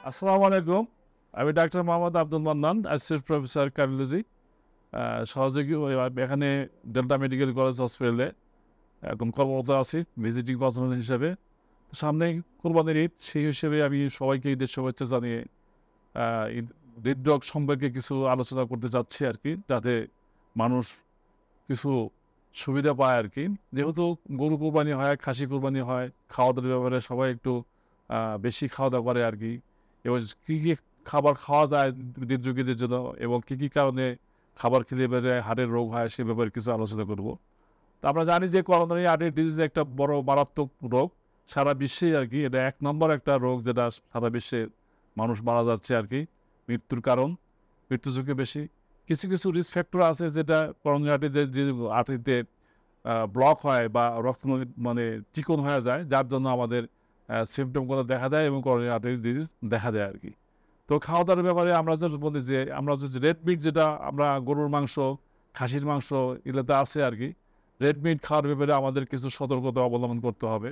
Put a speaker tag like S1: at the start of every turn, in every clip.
S1: আসসালামু আলাইকুম। আমি doctor Mohammad Abdul Mannan, assistant professor cardiology, সহযোগী এখানে ডেল্টা মেডিকেল কলেজ হসপিটালে এখন কর্মরত আছি ভিজিটিং কনসালটেন্ট হিসেবে। সামনেই কোরবানির ঈদ, সেই হিসেবে আমি সবাইকে ঈদের শুভেচ্ছা জানিয়ে হৃদরোগ সম্পর্কে কিছু আলোচনা করতে চাচ্ছি আর কি, যাতে মানুষ কিছু সুবিধা পায় আর কি। যেহেতু গরু কোরবানি হয়, খাসি কোরবানি হয়, খাওয়া দাওয়ার ব্যাপারে সবাই একটু বেশি খাওয়া দাওয়া করে আর কি। এবং কী কী খাবার খাওয়া যায় হৃদরোগীদের জন্য এবং কী কী কারণে খাবার খেলে বেড়ে হার্টের রোগ হয়, সে ব্যাপারে কিছু আলোচনা করব। তো আমরা জানি যে করোনারি হার্টের ডিজিজ একটা বড় মারাত্মক রোগ সারা বিশ্বেই আর কি। এটা 1 নম্বর একটা রোগ, যেটা সারা বিশ্বে মানুষ মারা যাচ্ছে আর কি, মৃত্যুর কারণ, মৃত্যু ঝুঁকি বেশি। কিছু কিছু রিস্ক ফ্যাক্টর আছে, যেটা করোনারি আর্টারি যে আর্টারিতে ব্লক হয় বা রক্তনলী মানে চিকন হয়ে যায়, যার জন্য আমাদের সিমটমগুলো দেখা দেয় এবং করোনারি আর্টারি ডিজিজ দেখা দেয় আর কি। তো খাওয়া দাওয়ার ব্যাপারে আমরা যেটা বলি যে আমরা যদি রেড মিট, যেটা আমরা গরুর মাংস, খাসির মাংস এগুলোতে আছে আর কি, রেড মিট খাওয়ার ব্যাপারে আমাদের কিছু সতর্কতা অবলম্বন করতে হবে।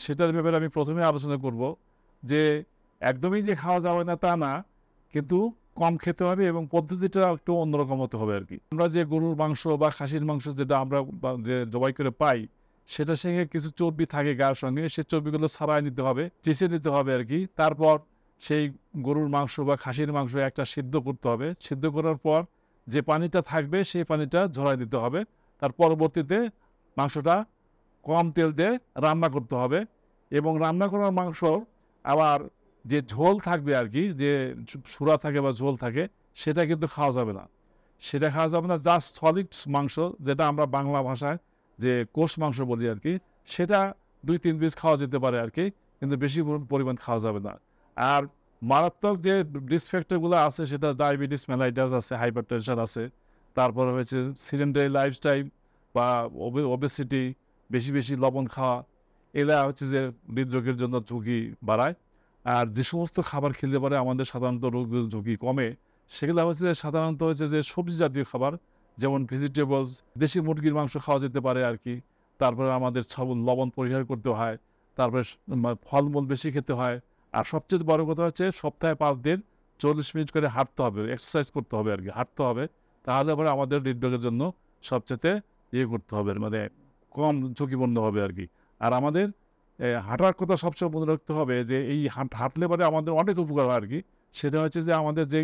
S1: সেটার ব্যাপারে আমি প্রথমে আলোচনা করব যে একদমই যে খাওয়া যাবে না তা না, কিন্তু কম খেতে হবে এবং পদ্ধতিটা একটু অন্যরকম হতে হবে আর কি। আমরা যে গরুর মাংস বা খাসির মাংস যেটা আমরা যে জবাই করে পাই, সেটার সঙ্গে কিছু চর্বি থাকে গায়ের সঙ্গে, সেই চর্বিগুলো ছাড়াই নিতে হবে, চেঁচে নিতে হবে আর কি। তারপর সেই গরুর মাংস বা খাসির মাংস একটা সিদ্ধ করতে হবে। সিদ্ধ করার পর যে পানিটা থাকবে সেই পানিটা ঝরাই দিতে হবে। তার পরবর্তীতে মাংসটা কম তেল দিয়ে রান্না করতে হবে এবং রান্না করার মাংস আবার যে ঝোল থাকবে আর কি, যে সুরা থাকে বা ঝোল থাকে, সেটা কিন্তু খাওয়া যাবে না। সেটা খাওয়া যাবে না, জাস্ট সলিড মাংস, যেটা আমরা বাংলা ভাষায় যে কোষ মাংস বলি আর কি, সেটা 2-3 পিস খাওয়া যেতে পারে আর কি, কিন্তু বেশি পরিমাণ খাওয়া যাবে না। আর মারাত্মক যে রিস্ক ফ্যাক্টরগুলো আছে, সেটা ডায়াবেটিস মেলাইটাস আছে, হাইপার টেনশন আছে, তারপরে হয়েছে সিডেন্টারি লাইফস্টাইল বা ওবেসিটি, বেশি বেশি লবণ খাওয়া, এরা হচ্ছে যে হৃদরোগের জন্য ঝুঁকি বাড়ায়। আর যে সমস্ত খাবার খেলে পরে আমাদের সাধারণত রোগের ঝুঁকি কমে, সেগুলো হচ্ছে যে সাধারণত হচ্ছে যে সবজি জাতীয় খাবার, যেমন ভেজিটেবলস, দেশি মুরগির মাংস খাওয়া যেতে পারে আর কি। তারপরে আমাদের লবণ পরিহার করতে হয়, তারপরে ফলমূল বেশি খেতে হয়। আর সবচেয়ে বড় কথা হচ্ছে সপ্তাহে 5 দিন 40 মিনিট করে হাঁটতে হবে, এক্সারসাইজ করতে হবে আর কি, হাঁটতে হবে। তাহলে পরে আমাদের হৃদরোগের জন্য সবচেয়ে করতে হবে, মানে কম ঝুঁকিপূর্ণ হবে আর কি। আর আমাদের হাঁটার কথা সবসময় মনে রাখতে হবে যে এই হাঁটলে পরে আমাদের অনেক উপকার হয় আর কি। সেটা হচ্ছে যে আমাদের যে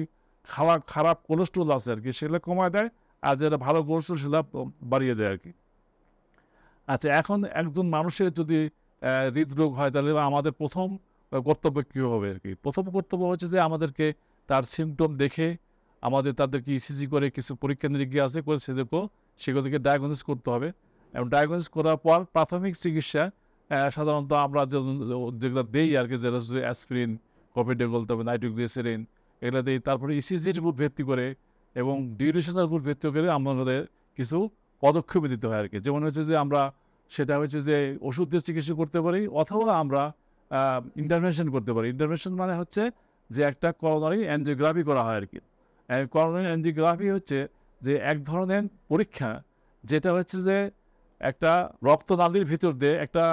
S1: খারাপ কোলেস্ট্রল আছে আর কি, সেগুলো কমায় দেয়, আর যেটা ভালো কোলেস্ট্রল সেটা বাড়িয়ে দেয় আর কি। আচ্ছা, এখন একজন মানুষের যদি হৃদরোগ হয়, তাহলে আমাদের প্রথম কর্তব্য কী হবে আর কি? প্রথম কর্তব্য হচ্ছে যে আমাদেরকে তার সিমটম দেখে তাদেরকে ইসিজি করে কিছু পরীক্ষা নিরীক্ষা আছে করে সেগুলোকে ডায়াগনোসিস করতে হবে। এবং ডায়াগনোসিস করার পর প্রাথমিক চিকিৎসা সাধারণত আমরা যেগুলো দেই আর কি, যেটা হচ্ছে অ্যাসপিরিন, কপিডেগল, তবে নাইট্রোগ্লিসারিন, এগুলো দিই। তারপরে ইসিজির উপর ভিত্তি করে এবং ডিউরেশনের উপর ভিত্তি করে আমাদের কিছু পদক্ষেপ দিতে হয় আর কি। যেমন হচ্ছে যে আমরা সেটা হচ্ছে যে ওষুধ দিয়ে চিকিৎসা করতে পারি, অথবা আমরা ইন্টারভেনশন করতে পারি। ইন্টারভেনশন মানে হচ্ছে যে একটা করোনারি অ্যাঞ্জিওগ্রাফি করা হয় আর কি। করোনারি অ্যাঞ্জিওগ্রাফি হচ্ছে যে এক ধরনের পরীক্ষা, যেটা হচ্ছে যে একটা রক্তনালীর ভিতর দিয়ে একটা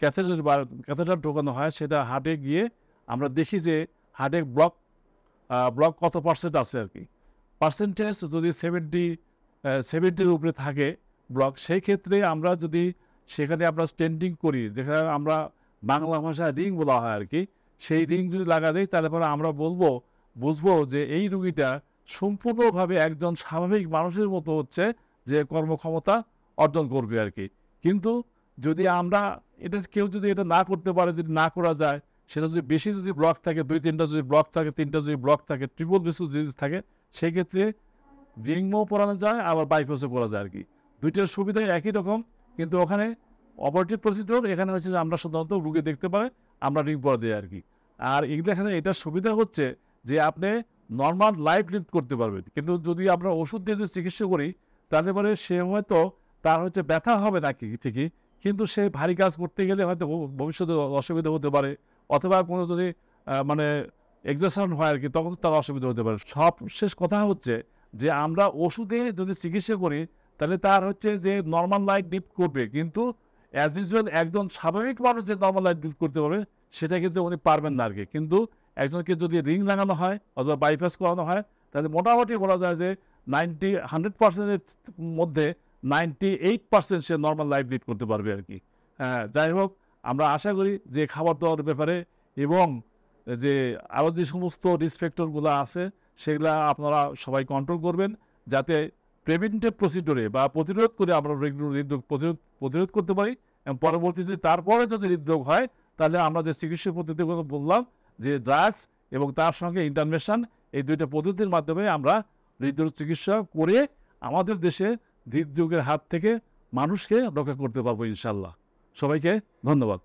S1: ক্যাথেটার ঢোকানো হয়, সেটা হার্টে গিয়ে আমরা দেখি যে হার্টে ব্লক কত পার্সেন্ট আছে আর কি। পার্সেন্টেজ যদি 70-70-র উপরে থাকে ব্লক, সেই ক্ষেত্রে আমরা যদি সেখানে আমরা স্টেন্টিং করি, যেখানে আমরা বাংলা ভাষায় রিং বলা হয় আর কি, সেই রিং যদি লাগা দেয়, তাহলে পরে আমরা বুঝবো যে এই রুগীটা সম্পূর্ণভাবে একজন স্বাভাবিক মানুষের মতো হচ্ছে যে কর্মক্ষমতা অর্জন করবে আর কি। কিন্তু যদি আমরা কেউ যদি এটা না করতে পারে, যদি না করা যায়, সেটা যদি বেশি যদি ব্লক থাকে, 2-3টা যদি ব্লক থাকে, 3টা যদি ব্লক থাকে, ট্রিপল বেসিস যদি থাকে, সেই ক্ষেত্রে রিংও পরানো যায়, আবার বাইপাসও করা যায় আর কি। দুইটার সুবিধাই একই রকম, কিন্তু ওখানে অপারেটিভ প্রসিডিওর, এখানে হচ্ছে যে আমরা সাধারণত রুগী দেখতে পারে, আমরা রিং পরা দিই আর কি। আর এখানে এটার সুবিধা হচ্ছে যে আপনি নর্মাল লাইফ লিড করতে পারবেন। কিন্তু যদি আমরা ওষুধ দিয়ে যদি চিকিৎসা করি, তাহলে পরে সে হয়তো তার হচ্ছে ব্যথা হবে না ঠিকই, কিন্তু সে ভারী কাজ করতে গেলে হয়তো ভবিষ্যতে অসুবিধা হতে পারে, অথবা কোনো যদি মানে এক্সারশন হয় আর কি, তখন তার অসুবিধা হতে পারে। সব শেষ কথা হচ্ছে যে আমরা ওষুধে যদি চিকিৎসা করি, তাহলে তার হচ্ছে যে নর্মাল লাইফ লিড করবে, কিন্তু অ্যাজ ইউজুয়াল একজন স্বাভাবিক মানুষ যে নর্মাল লাইফ লিড করতে পারবে, সেটা কিন্তু উনি পারবেন না আর কি। কিন্তু একজনকে যদি রিং লাগানো হয় অথবা বাইপাস করানো হয়, তাহলে মোটামুটি বলা যায় যে 100%-এর মধ্যে 98% সে নর্মাল লাইফ লিড করতে পারবে আর কি। হ্যাঁ, যাই হোক, আমরা আশা করি যে খাবার দাবার ব্যাপারে এবং যে আরও যে সমস্ত রিস্ক ফ্যাক্টরগুলো আছে সেগুলা আপনারা সবাই কন্ট্রোল করবেন, যাতে প্রিভেন্টিভ প্রসিডিওরে বা প্রতিরোধ করে আমরা হৃদরোগ প্রতিরোধ করতে পারি। এবং পরবর্তীতে তারপরে যদি হৃদরোগ হয়, তাহলে আমরা যে চিকিৎসা পদ্ধতিগুলো বললাম, যে ড্রাগস এবং তার সঙ্গে ইন্টারভেনশন, এই দুইটা পদ্ধতির মাধ্যমে আমরা হৃদরোগ চিকিৎসা করে আমাদের দেশে হৃদরোগের হাত থেকে মানুষকে রক্ষা করতে পারবো ইনশাল্লাহ। সবাইকে ধন্যবাদ।